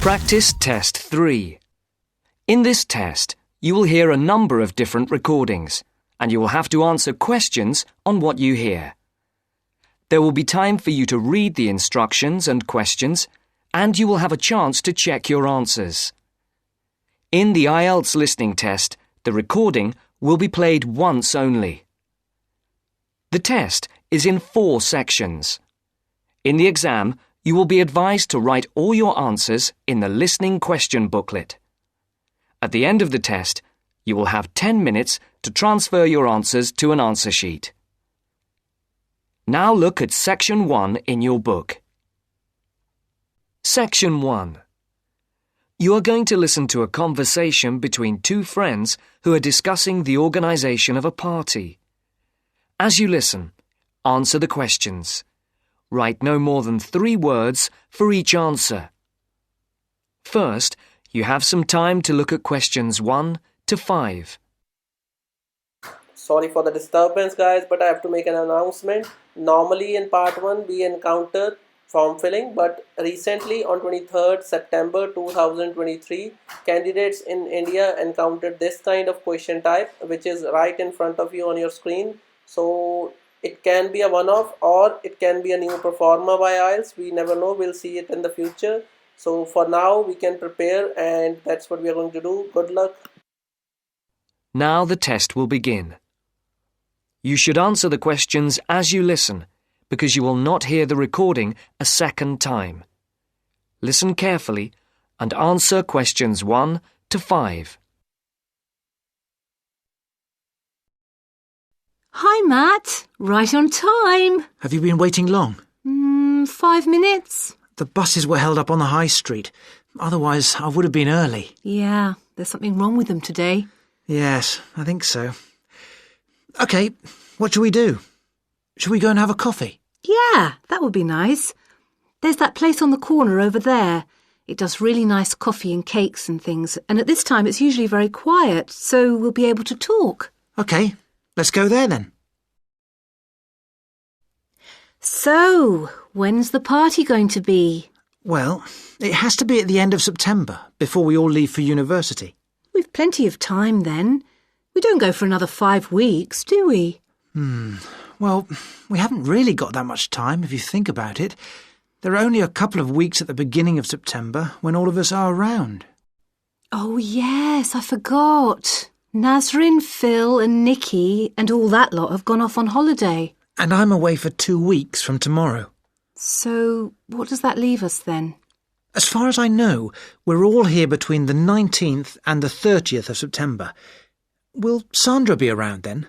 Practice Test 3. In this test, you will hear a number of different recordings, and you will have to answer questions on what you hear. There will be time for you to read the instructions and questions, and you will have a chance to check your answers. In the Ielts listening test, the recording will be played once only. The test is in 4 sections. In the exam, you will be advised to write all your answers in the listening question booklet. At the end of the test, you will have 10 minutes to transfer your answers to an answer sheet. Now look at Section 1 in your book. Section 1. You are going to listen to a conversation between 2 friends who are discussing the organisation of a party. As you listen, answer the questions. Write no more than 3 words for each answer. First, you have some time to look at questions 1 to 5. Sorry for the disturbance, guys, but I have to make an announcement. Normally in part 1 we encountered form filling, but recently on 23rd September 2023, candidates in India encountered this kind of question type, which is right in front of you on your screen. So it can be a one-off or it can be a new performer by Ielts. We never know, we'll see it in the future. So for now we can prepare, and that's what we are going to do. Good luck. Now the test will begin. You should answer the questions as you listen, because you will not hear the recording a second time. Listen carefully and answer questions 1 to 5. Hi, Matt. Right on time. Have you been waiting long? 5 minutes. The buses were held up on the high street. Otherwise, I would have been early. Yeah, there's something wrong with them today. Yes, I think so. OK, what shall we do? Shall we go and have a coffee? Yeah, that would be nice. There's that place on the corner over there. It does really nice coffee and cakes and things, and at this time it's usually very quiet, so we'll be able to talk. OK, let's go there then. So, when's the party going to be? Well, it has to be at the end of September, before we all leave for university. We've plenty of time then. We don't go for another 5 weeks, do we? Well, we haven't really got that much time, if you think about it. There are only a couple of weeks at the beginning of September when all of us are around. Oh, yes, I forgot. Nazrin, Phil and Nikki and all that lot have gone off on holiday. And I'm away for 2 weeks from tomorrow. So, what does that leave us then? As far as I know, we're all here between the 19th and the 30th of September. Will Sandra be around then?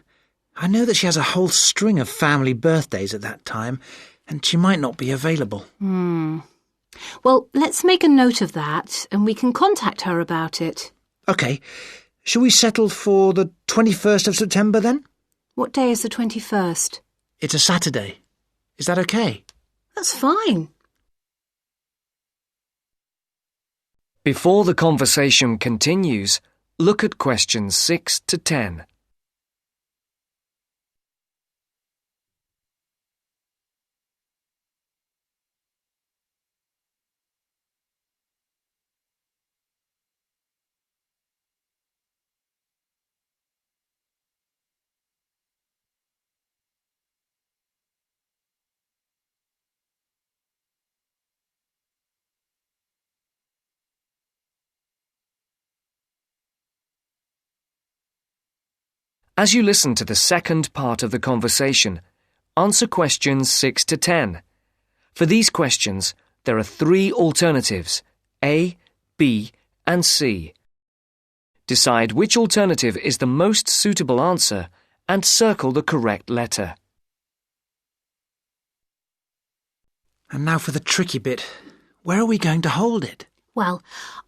I know that she has a whole string of family birthdays at that time, and she might not be available. Well, let's make a note of that, and we can contact her about it. OK. Shall we settle for the 21st of September then? What day is the 21st? It's a Saturday. Is that OK? That's fine. Before the conversation continues, look at questions 6 to 10. As you listen to the second part of the conversation, answer questions 6 to 10. For these questions, there are 3 alternatives, A, B, and C. Decide which alternative is the most suitable answer and circle the correct letter. And now for the tricky bit. Where are we going to hold it? Well,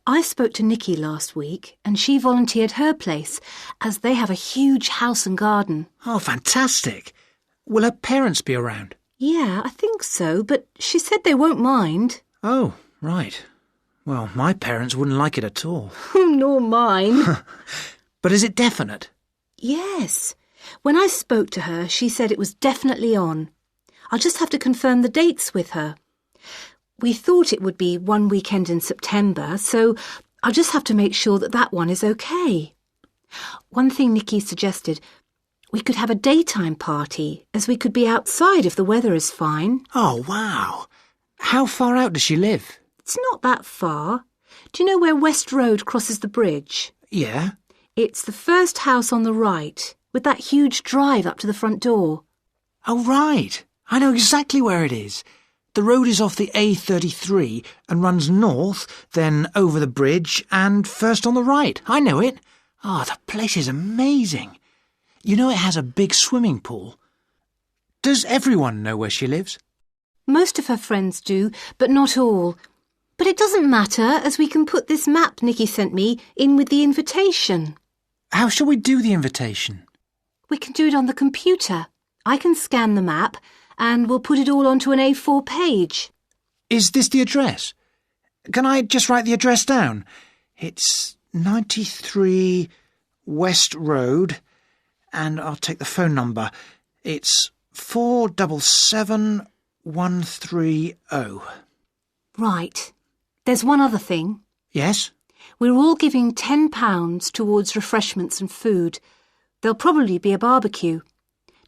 I spoke to Nikki last week and she volunteered her place as they have a huge house and garden. Oh, fantastic. Will her parents be around? Yeah, I think so, but she said they won't mind. Oh, right. Well, my parents wouldn't like it at all. Nor mine. But is it definite? Yes. When I spoke to her, she said it was definitely on. I'll just have to confirm the dates with her. We thought it would be one weekend in September, so I'll just have to make sure that one is okay. One thing Nikki suggested, we could have a daytime party, as we could be outside if the weather is fine. Oh, wow. How far out does she live? It's not that far. Do you know where West Road crosses the bridge? Yeah. It's the first house on the right, with that huge drive up to the front door. Oh, right. I know exactly where it is. The road is off the A33 and runs north, then over the bridge and first on the right. I know it. Oh, the place is amazing. You know it has a big swimming pool. Does everyone know where she lives? Most of her friends do, but not all. But it doesn't matter, as we can put this map Nikki sent me in with the invitation. How shall we do the invitation? We can do it on the computer. I can scan the map and we'll put it all onto an A4 page. Is this the address? Can I just write the address down? It's 93 West Road, and I'll take the phone number. It's 477130. Right. There's one other thing. Yes? We're all giving £10 towards refreshments and food. There'll probably be a barbecue.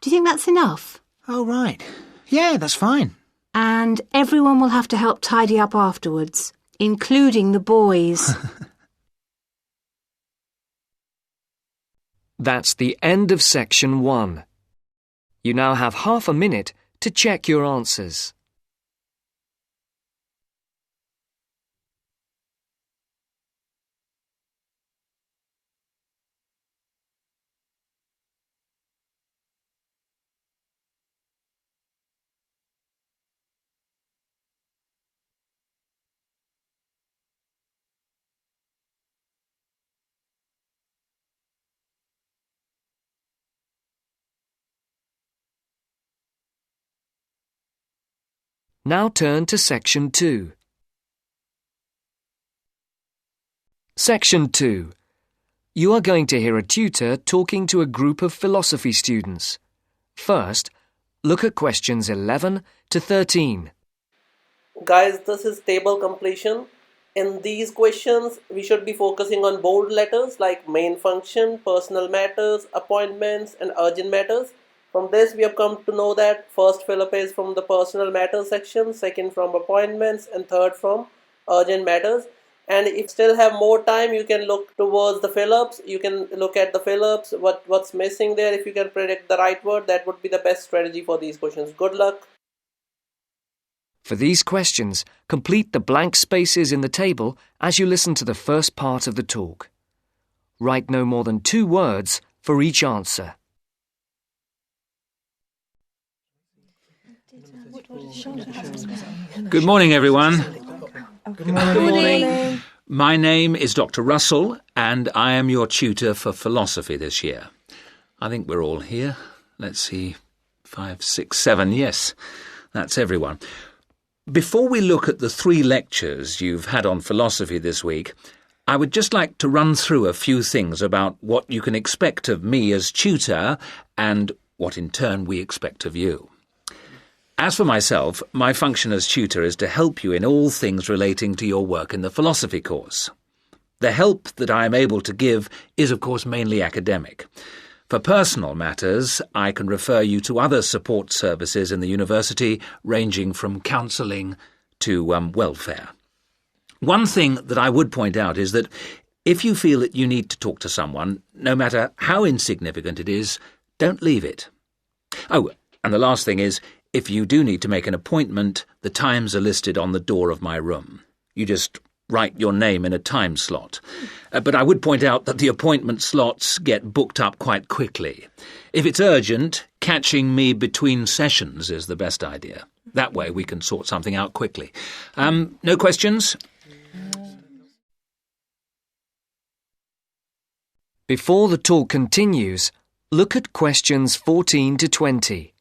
Do you think that's enough? Oh, right. Yeah, that's fine. And everyone will have to help tidy up afterwards, including the boys. That's the end of section 1. You now have half a minute to check your answers. Now turn to section 2. Section 2. You are going to hear a tutor talking to a group of philosophy students. First, look at questions 11 to 13. Guys, this is table completion. In these questions, we should be focusing on bold letters like main function, personal matters, appointments, and urgent matters. From this, we have come to know that first fill-up is from the personal matters section, second from appointments, and third from urgent matters. And if you still have more time, you can look towards the fill-ups. You can look at the fill-ups, what's missing there. If you can predict the right word, that would be the best strategy for these questions. Good luck. For these questions, complete the blank spaces in the table as you listen to the first part of the talk. Write no more than 2 words for each answer. Good morning, everyone. Good morning. My name is Dr. Russell, and I am your tutor for philosophy this year. I think we're all here. Let's see, 5, 6, 7. Yes, that's everyone. Before we look at the 3 lectures you've had on philosophy this week, I would just like to run through a few things about what you can expect of me as tutor and what in turn we expect of you. As for myself, my function as tutor is to help you in all things relating to your work in the philosophy course. The help that I am able to give is, of course, mainly academic. For personal matters, I can refer you to other support services in the university, ranging from counselling to welfare. One thing that I would point out is that if you feel that you need to talk to someone, no matter how insignificant it is, don't leave it. Oh, and the last thing is, if you do need to make an appointment, the times are listed on the door of my room. You just write your name in a time slot. But I would point out that the appointment slots get booked up quite quickly. If it's urgent, catching me between sessions is the best idea. That way we can sort something out quickly. No questions? Before the talk continues, look at questions 14 to 20.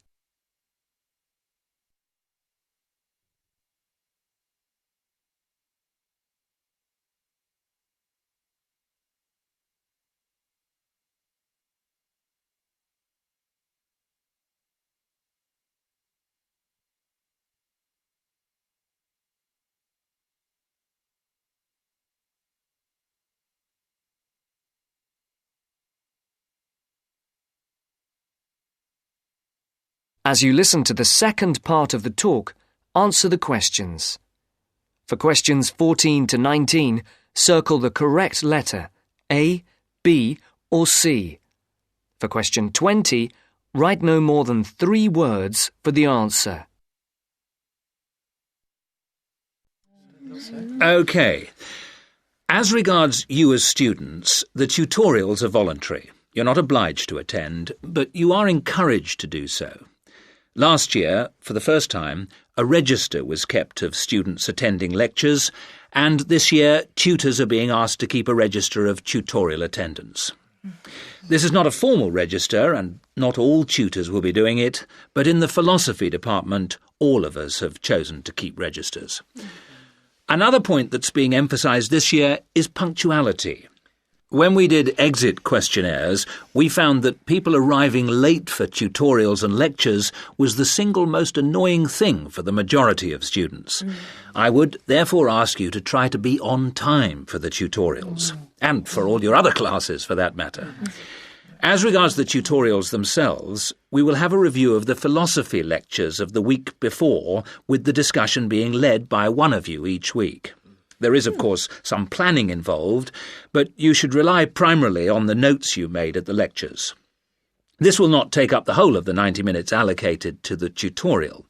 As you listen to the second part of the talk, answer the questions. For questions 14 to 19, circle the correct letter, A, B, or C. For question 20, write no more than 3 words for the answer. OK. As regards you as students, the tutorials are voluntary. You're not obliged to attend, but you are encouraged to do so. Last year, for the first time, a register was kept of students attending lectures, and this year tutors are being asked to keep a register of tutorial attendance. This is not a formal register, and not all tutors will be doing it, but in the philosophy department, all of us have chosen to keep registers. Another point that's being emphasised this year is punctuality. When we did exit questionnaires, we found that people arriving late for tutorials and lectures was the single most annoying thing for the majority of students. I would therefore ask you to try to be on time for the tutorials, and for all your other classes for that matter. As regards the tutorials themselves, we will have a review of the philosophy lectures of the week before, with the discussion being led by one of you each week. There is, of course, some planning involved, but you should rely primarily on the notes you made at the lectures. This will not take up the whole of the 90 minutes allocated to the tutorial.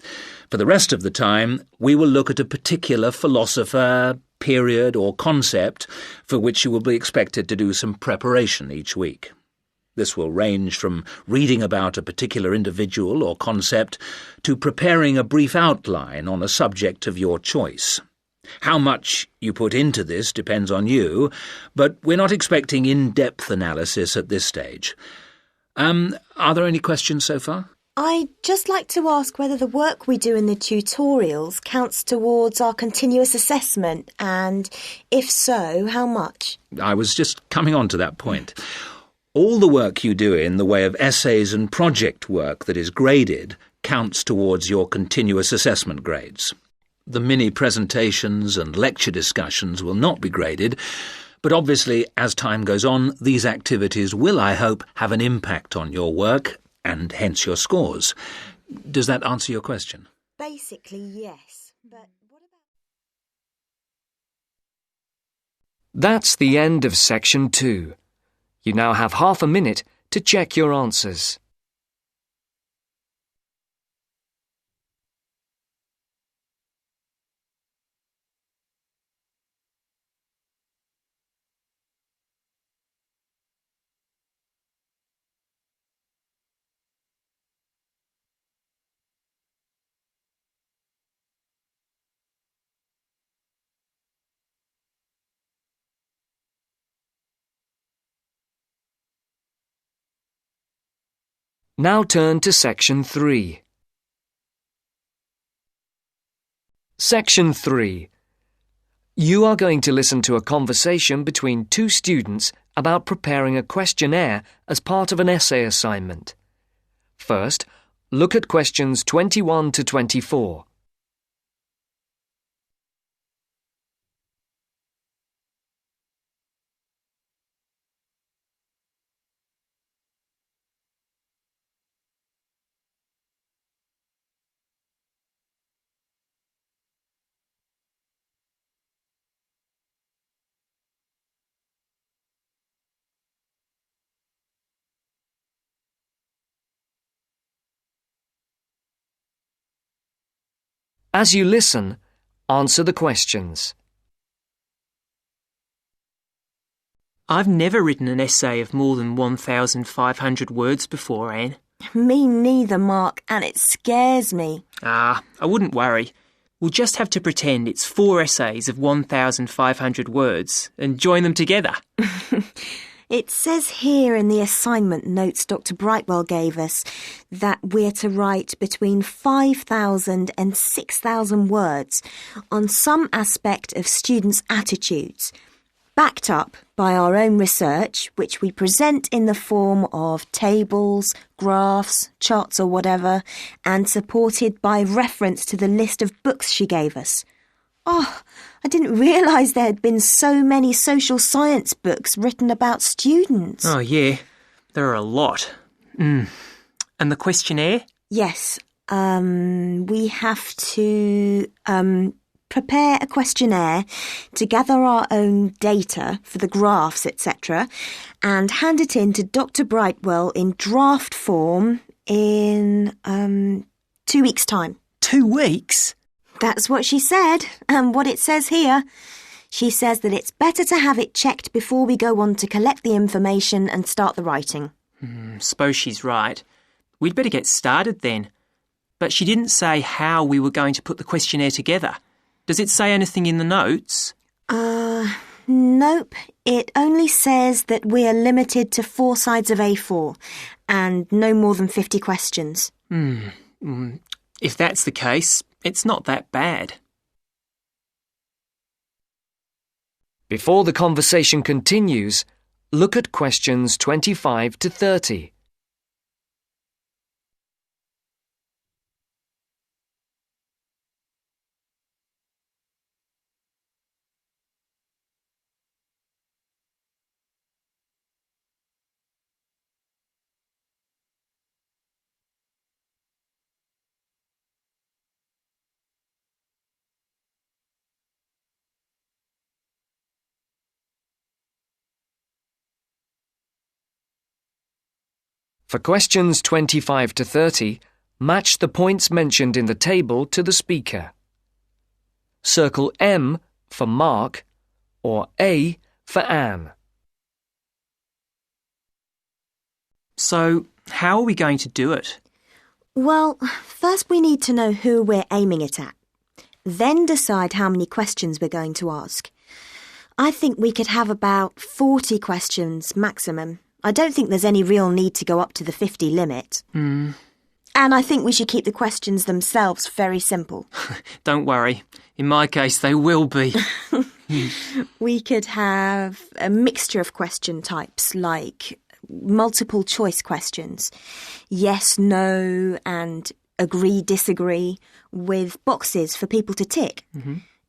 For the rest of the time, we will look at a particular philosopher, period or concept for which you will be expected to do some preparation each week. This will range from reading about a particular individual or concept to preparing a brief outline on a subject of your choice. How much you put into this depends on you, but we're not expecting in-depth analysis at this stage. Are there any questions so far? I'd just like to ask whether the work we do in the tutorials counts towards our continuous assessment, and if so, how much? I was just coming on to that point. All the work you do in the way of essays and project work that is graded counts towards your continuous assessment grades. The mini presentations and lecture discussions will not be graded, but obviously, as time goes on, these activities will, I hope, have an impact on your work and hence your scores. Does that answer your question? Basically, yes. But what about... That's the end of section 2. You now have half a minute to check your answers. Now turn to section 3. Section 3. You are going to listen to a conversation between 2 students about preparing a questionnaire as part of an essay assignment. First, look at questions 21 to 24. As you listen, answer the questions. I've never written an essay of more than 1,500 words before, Anne. Me neither, Mark, and it scares me. I wouldn't worry. We'll just have to pretend it's 4 essays of 1,500 words and join them together. It says here in the assignment notes Dr. Brightwell gave us that we're to write between 5,000 and 6,000 words on some aspect of students' attitudes, backed up by our own research, which we present in the form of tables, graphs, charts or whatever, and supported by reference to the list of books she gave us. Oh, I didn't realise there had been so many social science books written about students. Oh, yeah, there are a lot. And the questionnaire? Yes, We have to prepare a questionnaire to gather our own data for the graphs, etc., and hand it in to Dr. Brightwell in draft form in 2 weeks' time. 2 weeks? That's what she said, and what it says here. She says that it's better to have it checked before we go on to collect the information and start the writing. Suppose she's right. We'd better get started then. But she didn't say how we were going to put the questionnaire together. Does it say anything in the notes? Nope. It only says that we're limited to 4 sides of A4 and no more than 50 questions. If that's the case, it's not that bad. Before the conversation continues, look at questions 25 to 30. For questions 25 to 30, match the points mentioned in the table to the speaker. Circle M for Mark or A for Anne. So, how are we going to do it? Well, first we need to know who we're aiming it at. Then decide how many questions we're going to ask. I think we could have about 40 questions maximum. I don't think there's any real need to go up to the 50 limit. And I think we should keep the questions themselves very simple. Don't worry. In my case, they will be. We could have a mixture of question types like multiple choice questions, yes, no, and agree, disagree, with boxes for people to tick.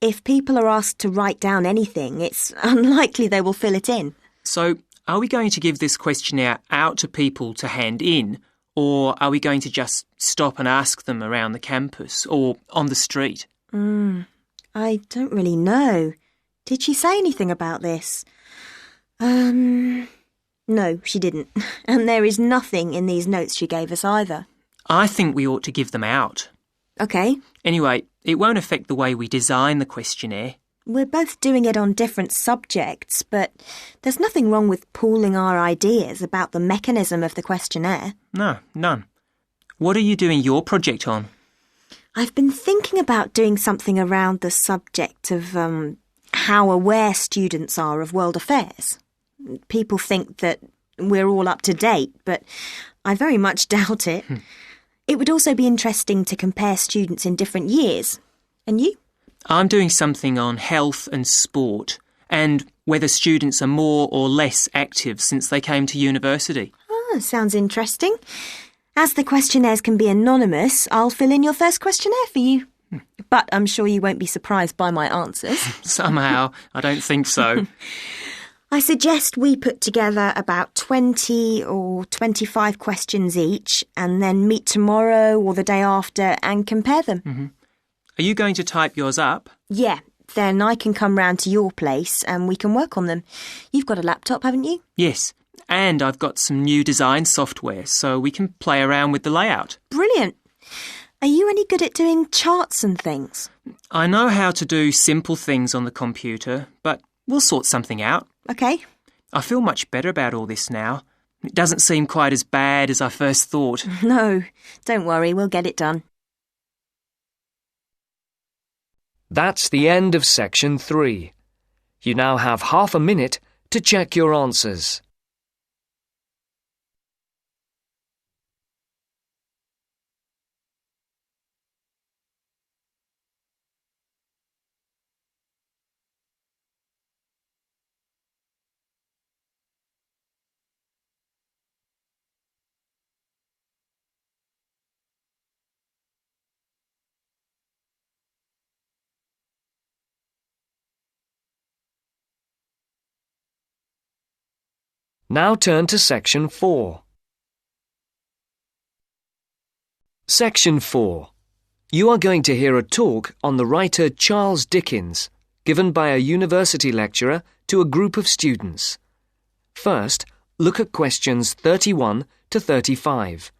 If people are asked to write down anything, it's unlikely they will fill it in. So, are we going to give this questionnaire out to people to hand in, or are we going to just stop and ask them around the campus or on the street? I don't really know. Did she say anything about this? No, she didn't. And there is nothing in these notes she gave us either. I think we ought to give them out. OK. Anyway, it won't affect the way we design the questionnaire. We're both doing it on different subjects, but there's nothing wrong with pooling our ideas about the mechanism of the questionnaire. No, none. What are you doing your project on? I've been thinking about doing something around the subject of how aware students are of world affairs. People think that we're all up to date, but I very much doubt it. It would also be interesting to compare students in different years. And you? I'm doing something on health and sport and whether students are more or less active since they came to university. Sounds interesting. As the questionnaires can be anonymous, I'll fill in your first questionnaire for you. But I'm sure you won't be surprised by my answers. Somehow, I don't think so. I suggest we put together about 20 or 25 questions each and then meet tomorrow or the day after and compare them. Are you going to type yours up? Yeah, then I can come round to your place and we can work on them. You've got a laptop, haven't you? Yes, and I've got some new design software so we can play around with the layout. Brilliant. Are you any good at doing charts and things? I know how to do simple things on the computer, but we'll sort something out. OK. I feel much better about all this now. It doesn't seem quite as bad as I first thought. No, don't worry, we'll get it done. That's the end of section 3. You now have half a minute to check your answers. Now turn to section 4. Section 4. You are going to hear a talk on the writer Charles Dickens, given by a university lecturer to a group of students. First, look at questions 31 to 35.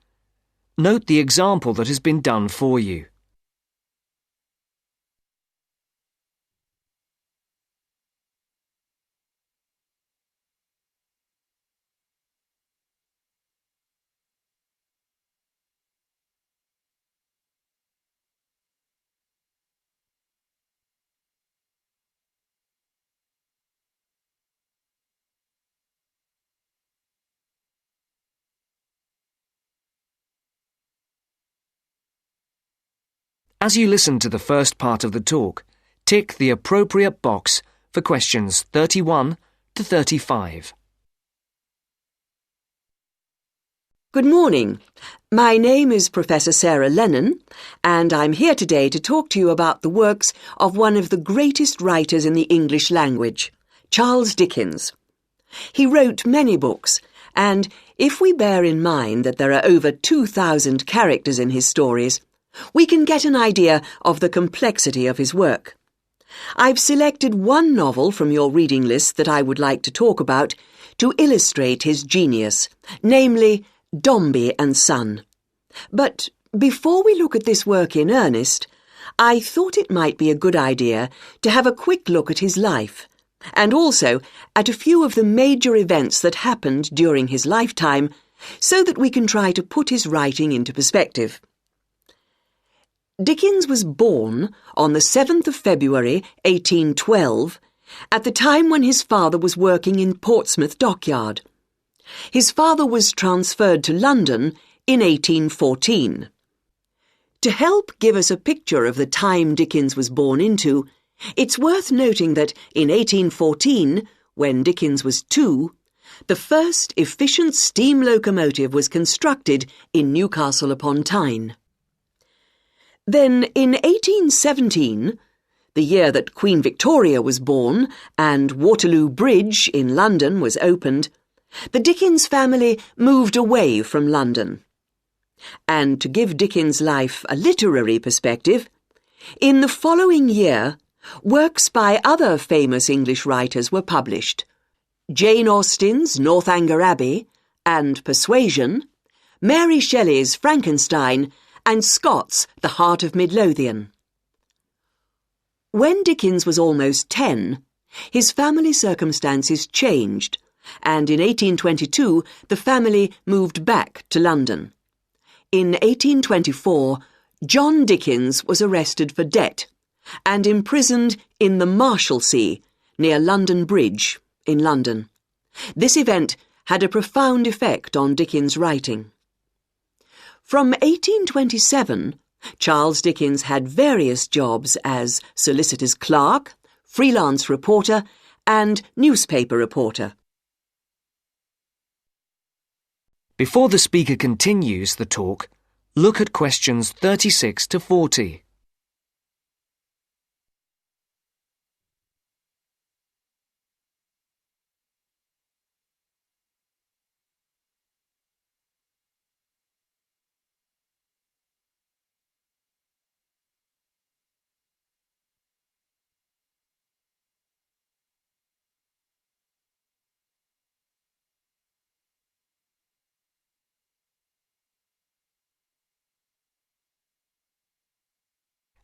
Note the example that has been done for you. As you listen to the first part of the talk, tick the appropriate box for questions 31 to 35. Good morning. My name is Professor Sarah Lennon, and I'm here today to talk to you about the works of one of the greatest writers in the English language, Charles Dickens. He wrote many books, and if we bear in mind that there are over 2,000 characters in his stories, we can get an idea of the complexity of his work. I've selected one novel from your reading list that I would like to talk about to illustrate his genius, namely Dombey and Son. But before we look at this work in earnest, I thought it might be a good idea to have a quick look at his life, and also at a few of the major events that happened during his lifetime, so that we can try to put his writing into perspective. Dickens was born on the 7th of February 1812, at the time when his father was working in Portsmouth Dockyard. His father was transferred to London in 1814. To help give us a picture of the time Dickens was born into, it's worth noting that in 1814, when Dickens was 2, the first efficient steam locomotive was constructed in Newcastle upon Tyne. Then, in 1817, the year that Queen Victoria was born and Waterloo Bridge in London was opened, the Dickens family moved away from London. And to give Dickens' life a literary perspective, in the following year, works by other famous English writers were published: Jane Austen's Northanger Abbey and Persuasion, Mary Shelley's Frankenstein, and Scott's The Heart of Midlothian. When Dickens was almost 10, his family circumstances changed, and in 1822 the family moved back to London. In 1824, John Dickens was arrested for debt and imprisoned in the Marshalsea, near London Bridge, in London. This event had a profound effect on Dickens' writing. From 1827, Charles Dickens had various jobs as solicitor's clerk, freelance reporter, and newspaper reporter. Before the speaker continues the talk, look at questions 36 to 40.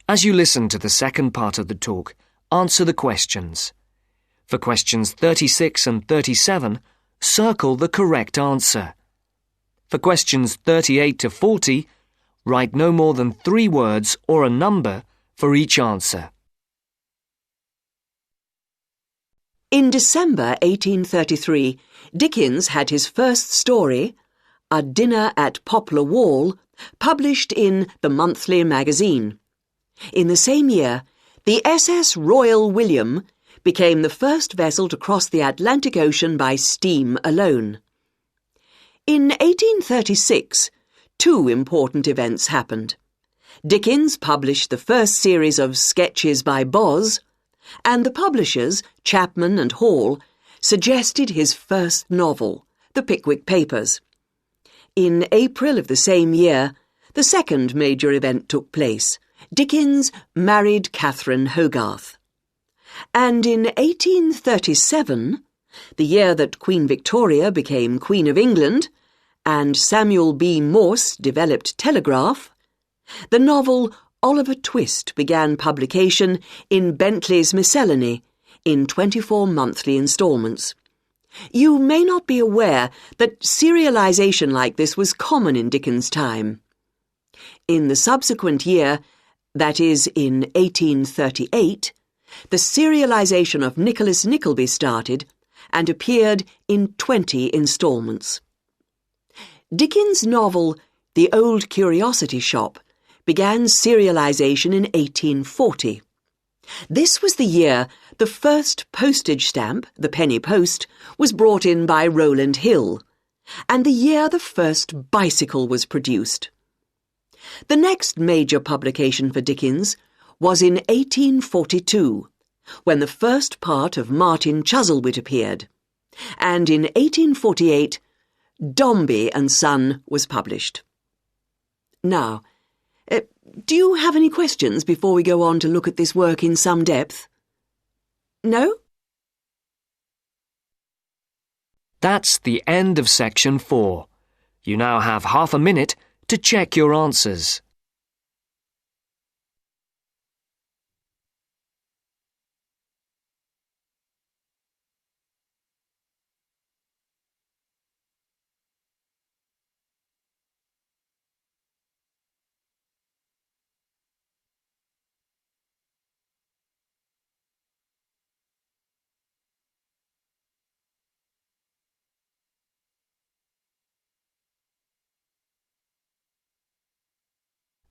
As you listen to the second part of the talk, answer the questions. For questions 36 and 37, circle the correct answer. For questions 38 to 40, write no more than 3 words or a number for each answer. In December 1833, Dickens had his first story, A Dinner at Poplar Wall, published in the Monthly Magazine. In the same year, the SS Royal William became the first vessel to cross the Atlantic Ocean by steam alone. In 1836, 2 important events happened. Dickens published the first series of Sketches by Boz, and the publishers, Chapman and Hall, suggested his first novel, The Pickwick Papers. In April of the same year, The second major event took place. Dickens married Catherine Hogarth. And in 1837, the year that Queen Victoria became Queen of England and Samuel B. Morse developed telegraph, the novel Oliver Twist began publication in Bentley's Miscellany in 24 monthly instalments. You may not be aware that serialization like this was common in Dickens' time. In the subsequent year, that is, in 1838, the serialization of Nicholas Nickleby started and appeared in 20 instalments. Dickens' novel The Old Curiosity Shop began serialization in 1840. This was the year the first postage stamp, the penny post, was brought in by Rowland Hill, and the year the first bicycle was produced. The next major publication for Dickens was in 1842, when the first part of Martin Chuzzlewit appeared, and in 1848, Dombey and Son was published. Now, do you have any questions before we go on to look at this work in some depth? No? That's the end of section 4. You now have half a minute to check your answers.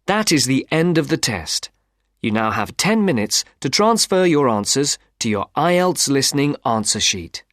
That is the end of the test. You now have 10 minutes to transfer your answers to your Ielts listening answer sheet.